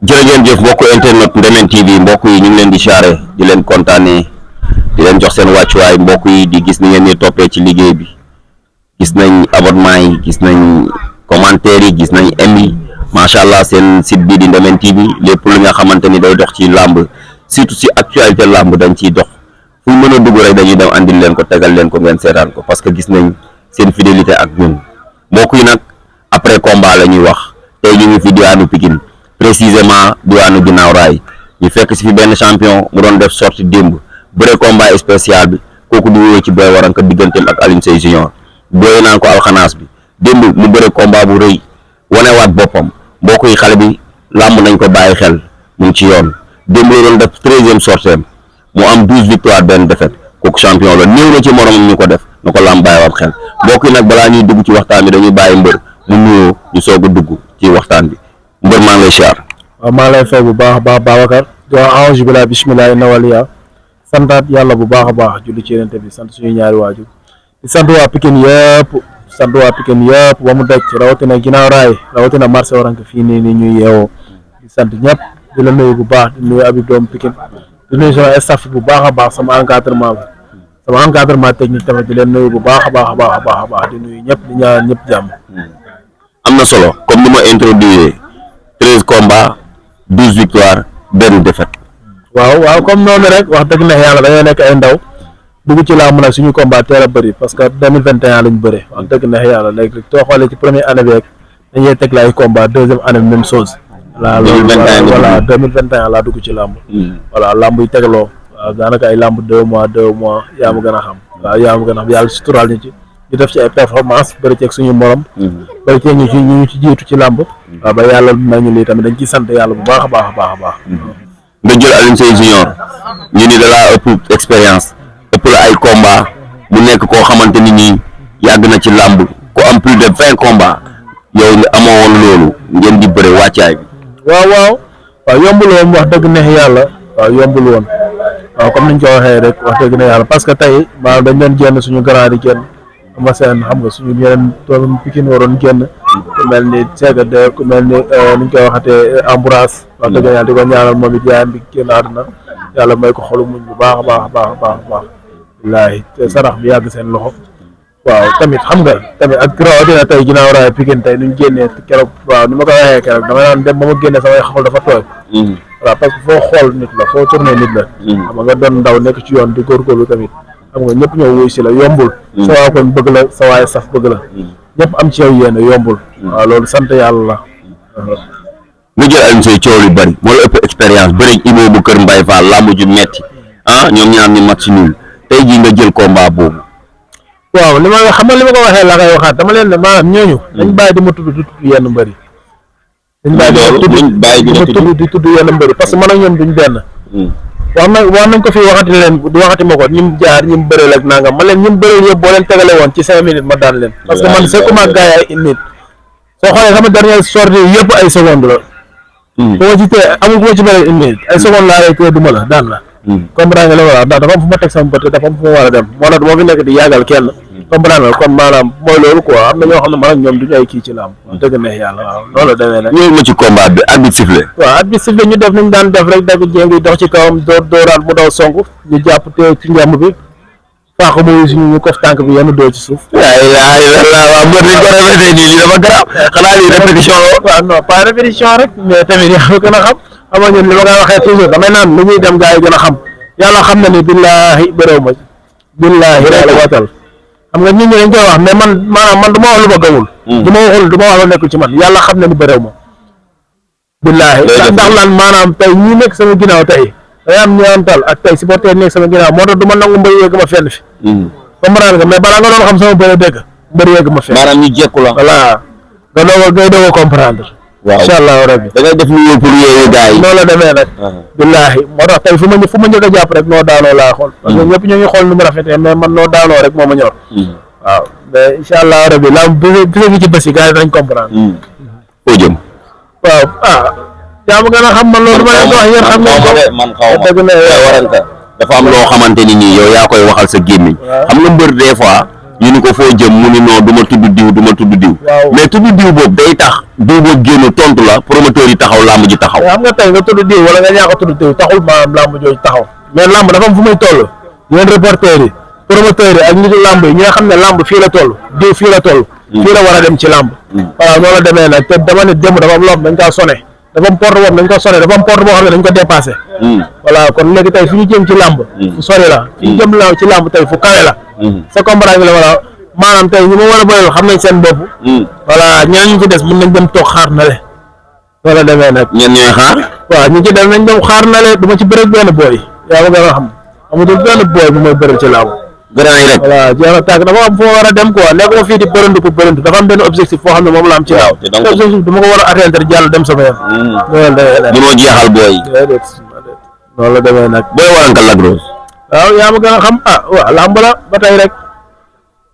jërëjëf mbokku internet Ndemen TV mbokk yi ñu ngi leen di siyaare di leen kontaanee di leen jox seen wàccuwaay mbokk yi di gis ni ngeen di toppee ci liggéey bi gis nañ abonnement yi gis nañ commentaire yi gis nañ aim yi macha allah seen site bii di Ndemen TV lépp lu nga xamante ni day dox ci làmb surtout si actualité làmb dañ ciy dox fu ñu mën a dugg rek dañuy dem andil leen ko tegal leen ko ngeen seetaan ko parce que gis nañ seen fidélité ak ñun mbokk yi nag après combat la ñuy wax tey ñu ngi fi diwaanu Pikine précisément diwaanu ginnaaw raay ñu fekk si fi benn champion mu doon def sortie démb bëre combat spécial bi kooku di wéyee ci Boy Waranka digganteem ak Alioune Seye Junior booy naan ko alxanaas bi démb mu bëre combat bu rëy wanewaat boppam mbokk yi xale bi làmb nañ ko bàyyi xel mu ngi ci yoon démb la doon def 13e sortie mu am 12 victoire benn défaite kooku champion la néew na ci moromam ñu ko def na ko làmb bàyyiwaat xel mbokk yi nag balaa ñuy dugg ci waxtaan bi dañuy bàyyi mbër mu nuyoo ñu soog a dugg ci waxtaan bi mbër maa ngi lay siyaar. waaw maa lay fay bu baax a baax Babacar di wax a'uuzu billaahi bismillaahi nawaliya santaat yàlla bu baax a baax julli ci Yonent bi sant suñu ñaari waajur di sant waa Pikine yëpp ba mu daj rawatina ginnaaw raay rawatina marché Waranka fii nii ñuy yeewoo di sant ñëpp di la nuyu bu baax di nuyu Habib doomu Pikine di nuyu sama staff bu baax a baax sama encadrement technique tamit di leen nuyu bu baax a baax di nuyu ñëpp di ñaan ñëpp jàmm. am na solo comme ni ma introduire 13 combats 12 victoires benn défaite. waaw comme noonu rek wax dëgg neex yàlla dañoo nekk ay ndaw dugg ci làmb nag suñu combat teel a bëri parce que 2021 lañ bëre wax dëgg neex yàlla léegi soo xoolee ci première année bi rek dañuy teg la ay combat deuxième année bi même chose. 2021 laa dugg ci làmb. voilà làmb yi tegaloo waaw daanaka ay làmb 2 mois yaa ma gën a xam. waaw yaa ma gën a xam yàlla suturaal ñu ci. di def ci ay performance bëri ceeg suñu morom bëri ceeg ñu ci jiitu ci làmb waaw ba yàlla nañu lii tamit dañ ciy sant yàlla bu baax a baax nga jël Alioune Seye Junior ñu ni da laa ëpp expérience ëpp la ay combat mu nekk koo xamante ni nii yàgg na ci làmb ku am plus de 20 combat yow nga amoo woon loolu ngeen di bëre wàccaay bi waaw yombul woon wax dëgg neex yàlla waaw yombul woon waaw comme niñ ko waxee rek wax dëgg neex yàlla parce que tey maanaam dañ leen génn suñu grand di génn ama seen xam nga suñu yeneen doomu Pikine waroon génn ku mel ni Sega de ku mel ni niñ koy waxatee Ambroise wax dëgg yàlla di ko ñaanal moom it yaayam bi génn àdduna yàlla may ko xolu muñ bu baax a baax wallaahi te sarax bi yàgg seen loxo waaw tamit xam nga tamit ak rawatina tey ginnaaw raay Pikine tey nuñ génnee keroog waaw ni ma ko waxee keroog dama naan dem ba ma génne samay xol dafa tooy waaw parce que foo xool nit la foo tourné nit la xam nga doon ndaw nekk ci yoon di góorgóorlu tamit xam nga ñëpp ñëw wuy si la yombul sa waa kon bëgg la sa waay saf bëgg la ñëpp am ci yow yéene yombul waaw loolu sant yàlla la nga jël Alioune Seye coow lu bari moo la ëpp expérience bëri Imo bu Kër Mbaye Fall làmb ju metti ñoom ñaar ñu match nul tey jii nga jël combat boobu waaw li ma xam nga li ma ko waxee la koy waxaat dama leen ne maanaam ñooñu dañ bàyyi di ma tudd di tudd yenn mbëri di tudd yenn mbëri parce que man ak ñoom duñ benn wax nañ ko fii waxati ma ko ñim jaar ñim bëreel ak nangam ma leen ñim bëreel yëpp boo leen tegale woon ci 5 minutes ma daan leen parce que man sekkuma gaay ay une minute soo xoolee sama dernière sortie yëpp ay seconde la bu ma ci tee amul bu ma ci bëreel une minute ay seconde laa lay tee duma la daan la comprendre nga li ma wax ndax dafa am fu ma teg sama bët dafa am fu ma war a dem moo tax moo fi nekk di yàggal kenn comprendre nga kon maanaam mooy loolu quoi am na ñoo xam ne man ak ñoom duñu ay kii ci làmb wax dëgg neex yàlla waaw loolu demee nag ñëw ma ci combat bi arbitre sifflé waaw arbitre sifflé ñu def nañ daan def rek dagg jéngi dox ci kawam dooraat mu daw sonk ñu jàpp te ci ngemb bi faax muy suñu ñu kof tànk bi yenn doo ci suuf waaw mbër dañ ko répété nii lii dafa garaaw xanaa lii répétition waaw non pas répétition rek mais tamit yaa gën a xam xam nga ñun li ma koy waxee toujours damay naan lu ñuy dem gars yi gën a xam yàlla xam na ni billaahi bëréew ma billaahi yàlla watal xam nga nit ñi dañ koy wax mais man maanaam man du ma wax lu ma gëmul du ma waxul du ma wax lu nekkul ci man yàlla xam na ni bëréew ma billaahi ndax lan maanaam tey ñi nekk sama ginnaaw tey day am ñaantal ak tey supporter nekk sama ginnaaw moo tax du ma nangu mbër yegg ma fenn fi comprendre nga mais balaa nga doon xam sama bëre dëgg mbër yegg ma fenn maanaam ñu jekku la voilà ngay doog a comprendre waaw incha allah rabbi da ngay def lu pour yooyu gars yi noonu la demee nag billaahi moo tax tey fu ma njëkk a jàpp rek noo daanoo laa xool parce que ñëpp ñoo ngi xool nu mu rafetee mais man noo daanoo rek moo ma ñor waaw mais incha allah rabbi la bisa gi ci bés yi gars yi dañ comprendre foo jëm waaw yaa ma gën a xam man loolu ma leen ko wax yéen xam ngeen ko man xaw ma dëgg na Waranka dafa am loo xamante ni nii yow yaa koy waxal sa gémmiñ xam nga mbër des fois ñu ni ko foo jëm mu ni non du ma tudd diw du ma tudd diw mais tudd diw boobu day tax diw boobu génn tontu la promoteur yi taxaw làmb ji taxaw. xam nga tey nga tudd diw wala nga ñàkk a tudd diw taxul maanaam làmb jooju taxaw mais làmb dafa am fu muy toll yéen reporters yi promoteurs yi ak nitu làmb yi ñi nga xam ne làmb fii la toll diw fii la toll fii la war a dem ci làmb voilà noonu la demee nag te dama ne démb dafa am loo xam dañ kaa sonné dafa am porte boobu dañ ko sonné dafa am porte boo xam ne dañ ko dépassé voilà kon léegi tey fi ñu jëm ci làmb fu sori la fi ñu jëm ci làmb tey fu kawe la sa comprendre bi la wala maanaam tey ñi ma war a bëri xam nañ seen bopp voilà ñeneen ñu ci des mën nañ dem toog xaar na le loolu la demee nag ñen ñooy xaar waaw ñu ci dem nañ dem xaar na le du ma ci bëri benn booy yaa ma gën a xam amatul benn booy bu may bëri ci làmb grand yi rek voilà jeex na tàkk dafa am foo war a dem quoi nekkuma fii di bërëntu pour bërëntu dafa am benn objectif foo xam ne moom la am ci laaw te objectif dama ko war a atteindre jàll dem sama yoon mënoo jeexal booy noonu la demee nag booy Waranka Lac Rose waaw yaa ma gën a xam waaw làmb la ba tey rek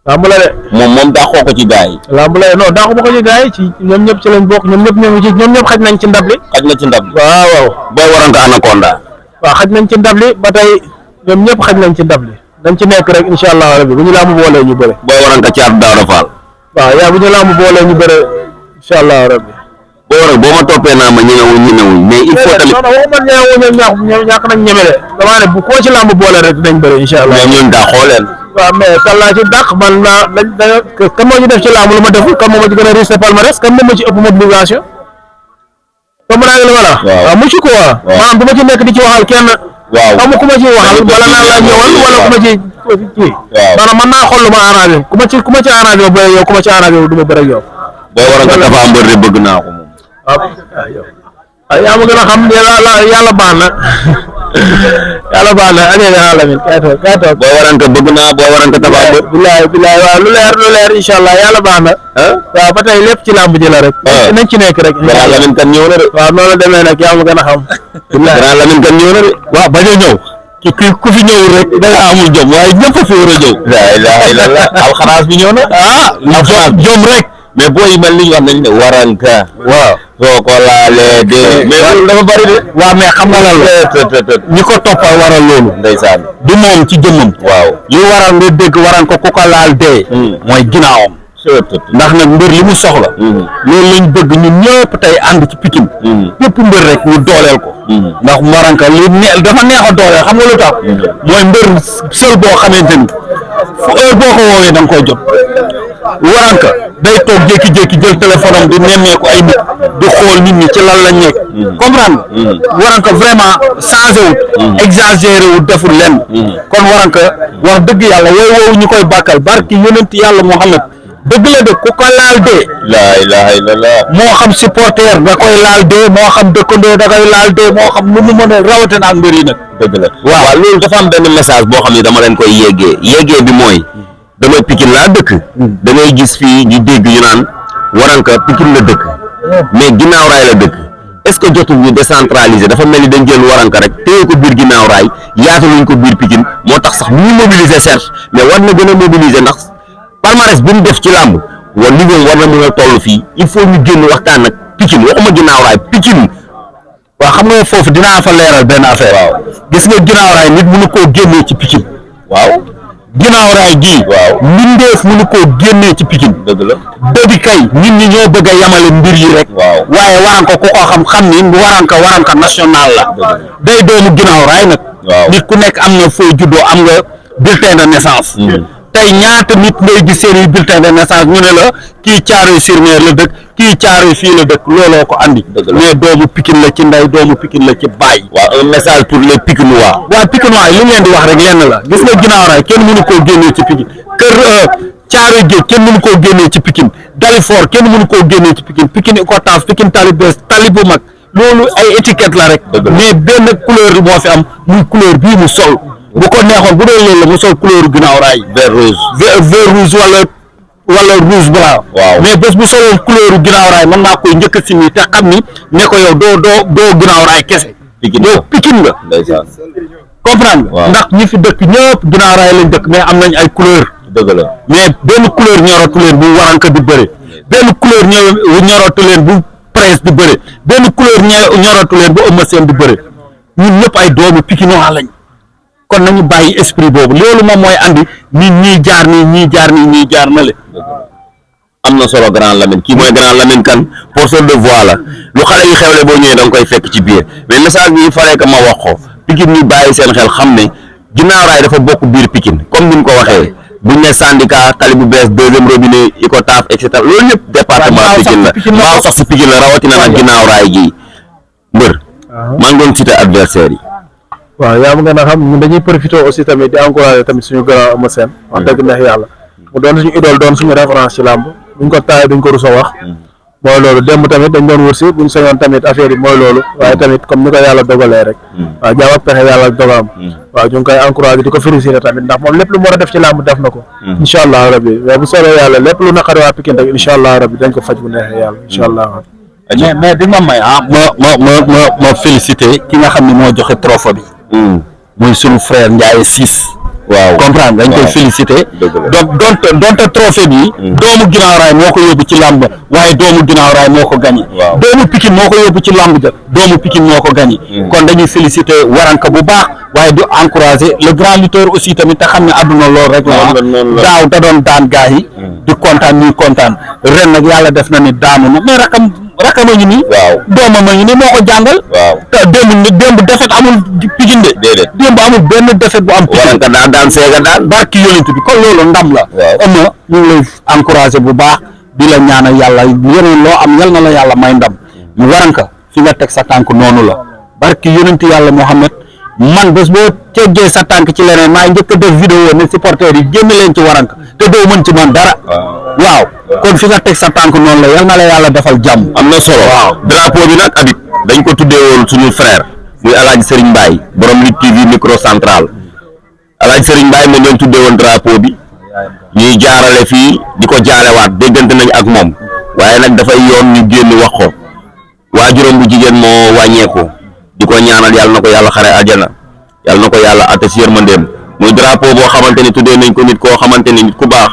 làmb la de moom dàqoo ko ci gars yi làmb la non dàqu ma ko ci gars yi ci ñoom ñëpp ci lañ bokk ñoom ñëpp ñoo ngi ci ñoom ñëpp xaj nañ ci ndab li waaw waaw booy Waranka Anaconda waaw xaj nañ ci ndab li ba tey ñoom ñëpp xaj nañ ci ndab li dañ ci nekk rek incha allah rabbi bu ñu làmb boolee ñu bëre. booy Waranka Thiatou Daouda Fall. waaw yaa bu ñu làmb boolee ñu bëre incha allah rabbi. boo waral boo ma toppee naa ma ñemewuñ mais il faut tamit. non non waxuma ñemewuñ ñàkk nañ ñeme de damaa ne bu koo ci làmb boole rek dinañ bëre incha allah. mais ñun daa xooleen. waaw mais kan laa ci dàq man naa kan moo ci def ci làmb lu ma deful kan moo ma ci gën a riche palmarès kan moo ma ci ëpp mobilisation. comme naa ngi la wala. waaw mu ci quoi. maanaam du ma ci nekk di ci waxal kenn. waaw xam nga ku ma ciy waxal bala naa laa ñëwal wala ku ma ci kii maanaam mën naa xool lu ma arrangé ku ma ci arrangé ba yow ku ma ci arrangé du ma bëre ak yow boo war a dafa am mbër de bëgg naa ko moom yaa ma gën a xam yàlla baax na yàlla baax na añee nga Lamine kay toog boo warante bëgg naa boo warante dafa am mbër bilaay waaw lu leer incha allah yàlla baax na waaw ba tey lépp ci làmb ji la rek nañ ci nekk rek Grand Lamine kan ñëw na de waaw noonu la demee nag yaa ma gën a xam Grand Lamine kan ñëw na de waaw bañ a ñëw ku fi ñëwul rek da nga amul jom waaye ñëpp fi war a ñëw la ilaha illallah alxanaas bi ñëw na jom rek mais boo yi mel ni ñu wax nañ ne Waranka waaw soo ko laalee de mais loolu dafa bari de waaw mais xam nga lan la ñi ko toppal waral loolu ndeysaan du moom ci jëmmam waaw li waral nga dégg Waranka ku ko laal dee mooy ginnaawam ndax nag mbër li mu soxla loolu lañ bëgg ñun ñëpp tey ànd ci Pikine ñëpp mbër rek ñu dooleel ko ndax Waranka dafa neex a dooleel xam nga lu tax mooy mbër seul boo xamante ni fu heure boo ko woowee da nga koy jot Waranka day toog jékki-jékki jël téléphone am di nemmeeku ay nit di xool nit ñi ci lan lañ nekk comprendre Waranka vraiment changé wut exagéré wut deful lenn kon Waranka wax dëgg yàlla woowu ñu koy bàkkal barki yonent yàlla Muhammad dëgg la de ku ko laal dee la ilaha illallah moo xam supporter da koy laal dee moo xam dëkkandoo da koy laal dee moo xam lu mu mën a rawatina ak mbir yi nag dëgg la waaw loolu dafa am benn message boo xam ne dama leen koy yéegee bi mooy damay Pikine laa dëkk da ngay gis fii ñu dégg ñu naan Waranka Pikine la dëkk mais ginnaaw raay la dëkk est-ce que jotul ñu décentraliser dafa mel ni dañ jël Waranka rek téye ko biir ginnaaw raay yaataluñ ko biir Pikine moo tax sax ñu mobiliser certes mais war na gën a mobiliser ndax palmarès bu mu def ci làmb wa niveau war na mën a toll fii il faut ñu génn waxtaan ak Pikine waxuma ginnaaw raay Pikine waaw xam nga foofu dinaa fa leeral benn affaire waaw gis nga ginnaaw raay nit mënu koo génnee ci Pikine waaw ginnaaw raay gii waaw mbindeef mënu koo génnee ci Pikine dëgg la dëgg kay nit ñi ñoo bëgg a yamale mbir yi rek waaw waaye Waranka ku ko xam ni Waranka national la day doomu ginnaaw raay nag nit ku nekk am na foo juddoo am nga bulletin de naissance tey ñaata nit ngay gis seen bulletin de naissance ñu ne la kii Thiaroye-sur-Mer la dëkk kii Thiaroye fii la dëkk looloo ko andi mais doomu Pikine la ci ndey doomu Pikine la ci baay waaw un message pour les Pikinois waaw Pikinois yi li leen di wax rek lenn la gis nga ginnaaw raay kenn mënu koo génnee ci Pikine kër Thiaroye Géej kenn mënu koo génnee ci Pikine Dalifort kenn mënu koo génnee ci Pikine Pikine Icotaf Pikine tali bees tali bu mag loolu ay étiquette la rek mais benn couleur moo fi am muy couleur bii mu sol bu ko neexoon bu doon loolu la mu sol couleur ginnaaw raay vert rouge vert rouge wala rouge blanc mais bés bu soloon couleur ginnaaw raay man maa koy njëkk a simi te xam ni ne ko yow doo ginnaaw raay kese yow Pikine nga comprendre nga ndax ñi fi dëkk ñëpp ginnaaw raay lañ dëkk mais am nañ ay couleur dëgg la mais benn couleur ñoratu leen bu Waranka di bëre benn couleur ñoratu leen bu Prince di bëre benn couleur ñoratu leen bu Eumeu Sène di bëre ñun ñëpp ay doomu Pikinois lañ kon nañu bàyyi esprit boobu loolu moom mooy andi nit ñii jaar nii ñii jaar na le am na solo grand Lamine kii mooy grand Lamine Kane porteur de voix la lu xale yu xewle boo ñëwee da nga koy fekk ci biir mais message bi il fallait que ma wax ko Pikine ñu bàyyi seen xel xam ne ginnaaw raay dafa bokk biir Pikine comme ni ñu ko waxee buñ ne syndicat tali bu bees deuxième robinet Icotaf et cetera loolu yëpp département Pikine la waaw sax si Pikine la rawatina nag ginnaaw raay gi mbër maa ngi doon cité adversaire yi waaw yaa ma gën a xam ñun dañuy profité aussi tamit di encourager tamit suñu grand Eumeu Sène wax dëgg neex yàlla mu doon suñu idole doon suñu référence ci làmb buñ ko taayee duñ ko rusa wax mooy loolu démb tamit dañ doon wër si buñ sañoon tamit affaire yi mooy loolu waaye tamit comme ni ko yàlla dogalee rek waaw jaam ak pexe yàlla ak dogalam waaw ñu ngi koy encourager di ko féliciter tamit ndax moom lépp lu mu war a def ci làmb def na ko incha allah rabbi mais bu soobee yàlla lépp lu naqari waa Pikine rek incha allah rabbi dañ ko faj bu neexee yàlla incha allah mais di ma may ma félicité ki nga xam ne moo joxe trophée bi muy sunu frère Ndiaye Ciss waaw comprendre dañ koy félicité donte trophée bi doomu ginnaaw raay moo ko yóbbu ci làmb waaye doomu ginnaaw raay moo ko gagné doomu Pikine moo ko yóbbu ci làmb ja doomu Pikine moo ko gagné kon dañuy félicité Waranka bu baax waaye du encouragé le grand lutteur aussi tamit te xam ne àdduna loolu rek la daaw da doon daan gaa yi di kontaan ñuy kontaan ren nag yàlla def na ni daanu na mais rakam a ngi nii doomam a ngi nii moo ko jàngal te démb defet amul Pikine de démb amul benn defet bu am Waranka daan seega daan barki yonent bi kon loolu ndam la ëmma ñu ngi lay encouragé bu baax di la ñaanal yàlla yeneen loo am yal na la yàlla may ndam ñu Waranka fi nga teg sa tànk noonu la barki yonent yàlla Muhammad man bés boo teggee sa tànk ci leneen maa njëkk a def vidéo ne supporters yi génn leen ci Waranka te doo mën ci man dara waaw kon fi nga teg sa tànk noonu la yal na la yàlla defal jàmm am na solo drapeau bi nag Habib dañ ko tuddee woon suñu frère muy Alaaji Serigne Mbaye borom Lutte TV micro central Alaaji Serigne Mbaye moom leen tuddee woon drapeau bi ñuy jaarale fii di ko jaalewaat déggante nañ ak moom waaye nag dafay yoon ñu génn wax ko waajuram bu jigéen moo wàññeeku di ko ñaanal yàlla na ko yàlla xare aljana yàlla na ko yàlla atte si yërmandeem muy drapeau boo xamante ni tuddee nañ ko nit koo xamante ni nit ku baax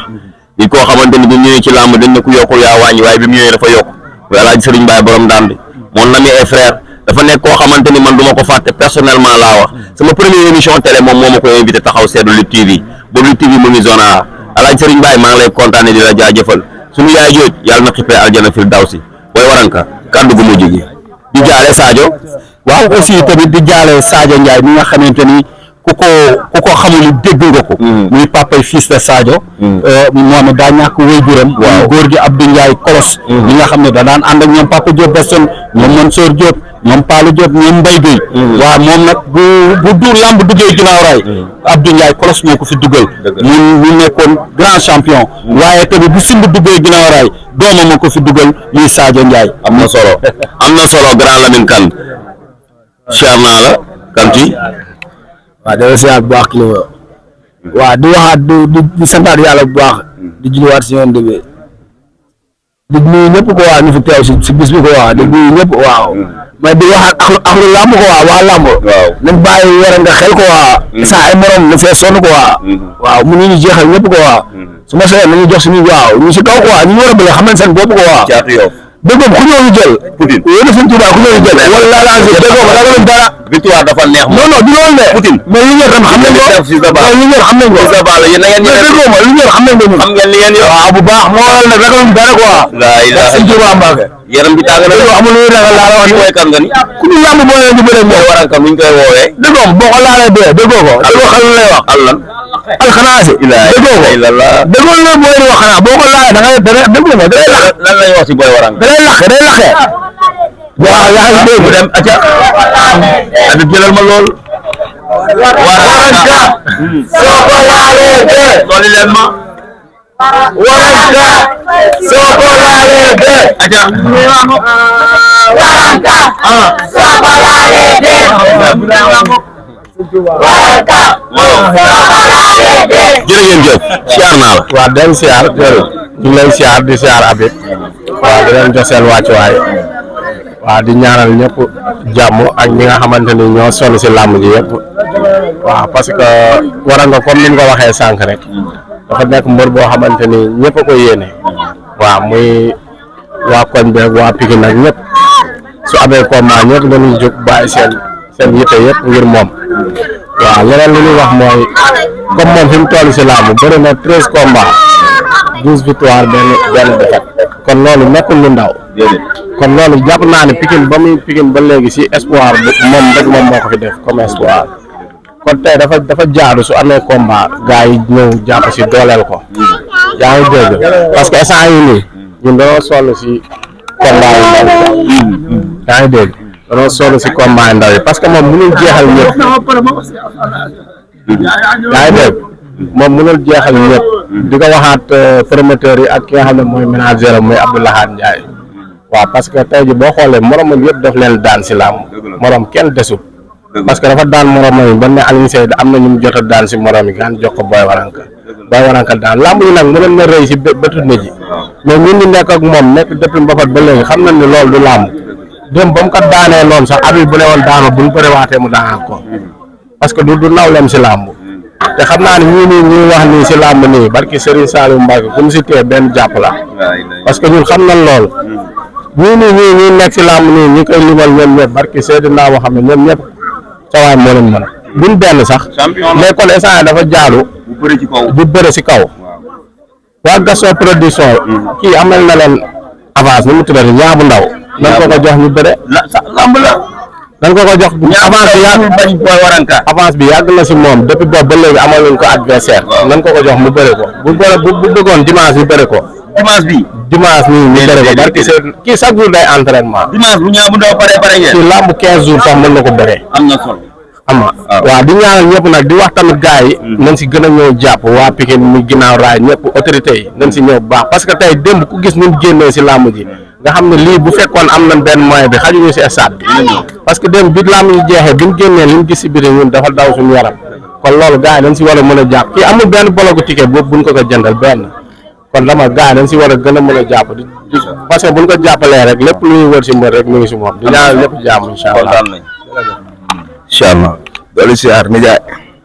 nit koo xamante ni bi mu ñëwee ci làmb dañ ne ku yokkul yaa wàññi waaye bi mu ñëwee dafa yokk muy Alaaji Serigne Mbaye borom daan bi moom la mi ay frère dafa nekk koo xamante ni man du ma ko fàtte personnellement laa wax sama première émission télé moom moo ma ko invité taxaw seetlu Lutte TV boobu Lutte TV mu ngi zone A Alaaji Serigne Mbaye maa ngi lay kontaane di la jaajëfal suñu yaay jooj yàlla na xippee aljana fil daw si booy Waranka kàddu gu mujj gi di jaale Sadio waaw aussi tamit di jaale Sadio Ndiaye mi nga xamante ni ku ko xamul dégg nga ko muy papay fils de Sadio moom daa ñàkk waajuram góor gi Abdou Ndiaye Kolos ñi nga xam ne da daan ànd ak ñoom Papa Diop Besson ñoom Mansour Diop ñoom Paalu Diop ñoom Mbaye Gueye waaw moom nag bu du lamb duggee ginnaaw raay Abdou Ndiaye Kolos moo ko fi dugal mu nekkoon grand champion waaye tamit bu simb duggee ginnaaw raay doomam moo ko fi dugal muy Sadio Ndiaye am na solo grand Lamine Kane siyaar naa la Kanti waaw dama siyaar bu baax kilifa waaw di waxaat di santaat yàlla bu baax di julliwaat si yoon bi di nuyu ñëpp ko waa ñu fi teew si bis bi ko waa di nuyu ñëpp waaw mais di waxaat ak lu làmb ko waa làmb nañ bàyyi Waranka xel ko waa sa ay morom na fee sonn ko waaw mu ñu jeexal ñëpp ko waa su ma soxee nañu jox suñu waaw ñu si kaw ko waa ñu war a bëgg xam nañ seen bopp ko waa dëgg ku ñëw ñu jël Poutine yéen seen tubaab ku ñëw ñu jël wala laa si dëgg ko dara dara victoire dafa neex non du loolu de Poutine mais li ngeen xam nañ ko li ngeen xam nañ ko yéen na ngeen dëgg ma li ngeen xam nañ ko ñun xam ngeen li ngeen yor waaw bu baax moo waral nag ragaluñ dara quoi la ilaha seen tubaab Mbacke yaram bi tàng na amul lu ragal laa wax mooy kan nga ni ku ñu lamb boo leen di bëre ñoo Waranka nuñ koy woowee dëggoom boo ko laalee dee dëggoo ko dëggoo xel lay wax allan alxanaasi dëggoo ko dëggoon na booy di wax xanaa boo ko laalee da ngay dëggoo nga da lay lax lan lañ wax ci booy Waranka da lay laxe day laxe waaw yaa ngi dégg dem aca abi jëlal ma lool Waranka soo ko laalee dee loolu leen ma Waranka soo ko laalee dee aca Waranka soo ko laalee dee Waranka jërë ngeen jëf siyaar naa la waaw dem siyaar ñu ngi lay siyaar di siyaar Habib waaw di leen jox seen wàccuwaay waaw di ñaanal ñëpp jàmm ak ñi nga xamante ni ñoo sonn si làmb ji yëpp waaw parce que Waranka comme ni nga ko waxee sànq rek dafa nekk mbër boo xamante ni ñëpp a ko yéene waaw muy waa koñ beeg waa Pikine nag ñëpp su amee combat ñëpp dañuy jóg bàyyi seen yitte yëpp ngir moom waaw leneen li ñuy wax mooy comme moom fi mu toll si làmb bëri na 13 combats 12 victoires benn défaite kon loolu nekkul lu ndaw kon loolu jàpp naa ne Pikine ba muy Pikine ba léegi si espoir moom rek moom moo ko fi def comme espoir kon tey dafa jaadu su amee combat gars yi ñëw jàpp si dooleel ko yaa ngi dégg parce que instant yi nii ñun dañoo sonn si combat yu ndaw yaa ngi dégg dañoo sonn si combat yu ndaw yi parce que moom mënul jeexal ñëpp yaa ngi dégg moom mënul jeexal ñëpp di ko waxaat promoteurs yi ak ki nga xam ne mooy manager am mooy Abdoulahad Ndiaye waaw parce que tey ji boo xoolee moromam yëpp daf leen daan si làmb morom kenn desut parce que dafa daan moromam yi ba ne Alioune Seye am na ñu mu jot a daan si morom yi gaan jox ko Boy Waranka daan làmb yi nag mënoon na rëy si bëtu nit yi mais ñun ñi nekk ak moom nekk depuis mbapat ba léegi xam nañ ne loolu du làmb dem ba mu kat daanee noonu sax abi bu ne woon daano bu ñu bëriwaatee mu daanaat ko parce que du nawleem si làmb te xam naa ne ñuy wax nii si làmb nii barki Serigne Saliou Mbacke ku mu si tee benn jàpp la parce que ñun xam nañ lool ñii nekk si làmb nii ñi koy limal ñoom ñëpp barki Seydina moo xam ne ñoom ñëpp sawaay moo leen mën buñ benn sax mais kon instant dafa jaadu bu bëre si kaw waa Gaston production kii amal na leen avance ni mu tuddati ñaabu ndaw nan ko jox ñu bëre lamb la nan ko jox avance bi yàgg na si moom depuis boobu ba léegi amal nañ ko adversaire nan ko jox mu bëre ko bu bëggoon dimanche ñu bëre ko dimanche nii ñu bëre ko barki seen kii chaque jour day entraînement dimanche bu ñaabu ndaw pare ngeen ci lamb 15 jours sax mën na ko bëre am na solo waaw di ñaanal ñëpp nag di wax tamit gars yi nañ si gën a ñëw jàpp waa Pikine mu ginnaaw raay ñëpp autorité yi nañ si ñëw bu baax parce que tey démb ku gis ñu génnee si làmb ji nga xam ne lii bu fekkoon am nañ benn moyen bi xajuñu si stade bi parce que démb bi làmb ji jeexee bi ñu génnee li ñu gis si biir ñun dafa daw suñu yaram kon loolu gars yi dañ si war a mën a jàpp kii amul benn bologu ticket boobu buñ ko jëndal benn kon dama gars yi dañ si war a gën a mën a jàpp parce que buñ ko jàppalee rek lépp lu ñuy wër si mbër rek mu ngi si moom di ñaanal lépp jàmm incha allah incha allah doolu siyaar nijaay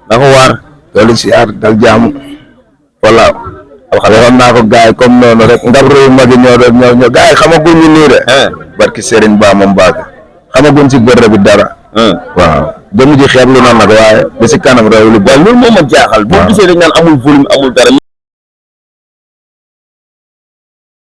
na ko waar doolu siyaar dal jàmm wala waxoon naa ko gars yi comme noonu rek ndab réew magi ñoo gars yi xamaguñ ñu nii de barki Serigne Ba moom Mbacke xamaguñ si bërëb bi dara waaw jëm ji xeeblu na nag waaye ba si kanam réew li loolu moo ma jaaxal boo gisee dañ naan amul volume amul dara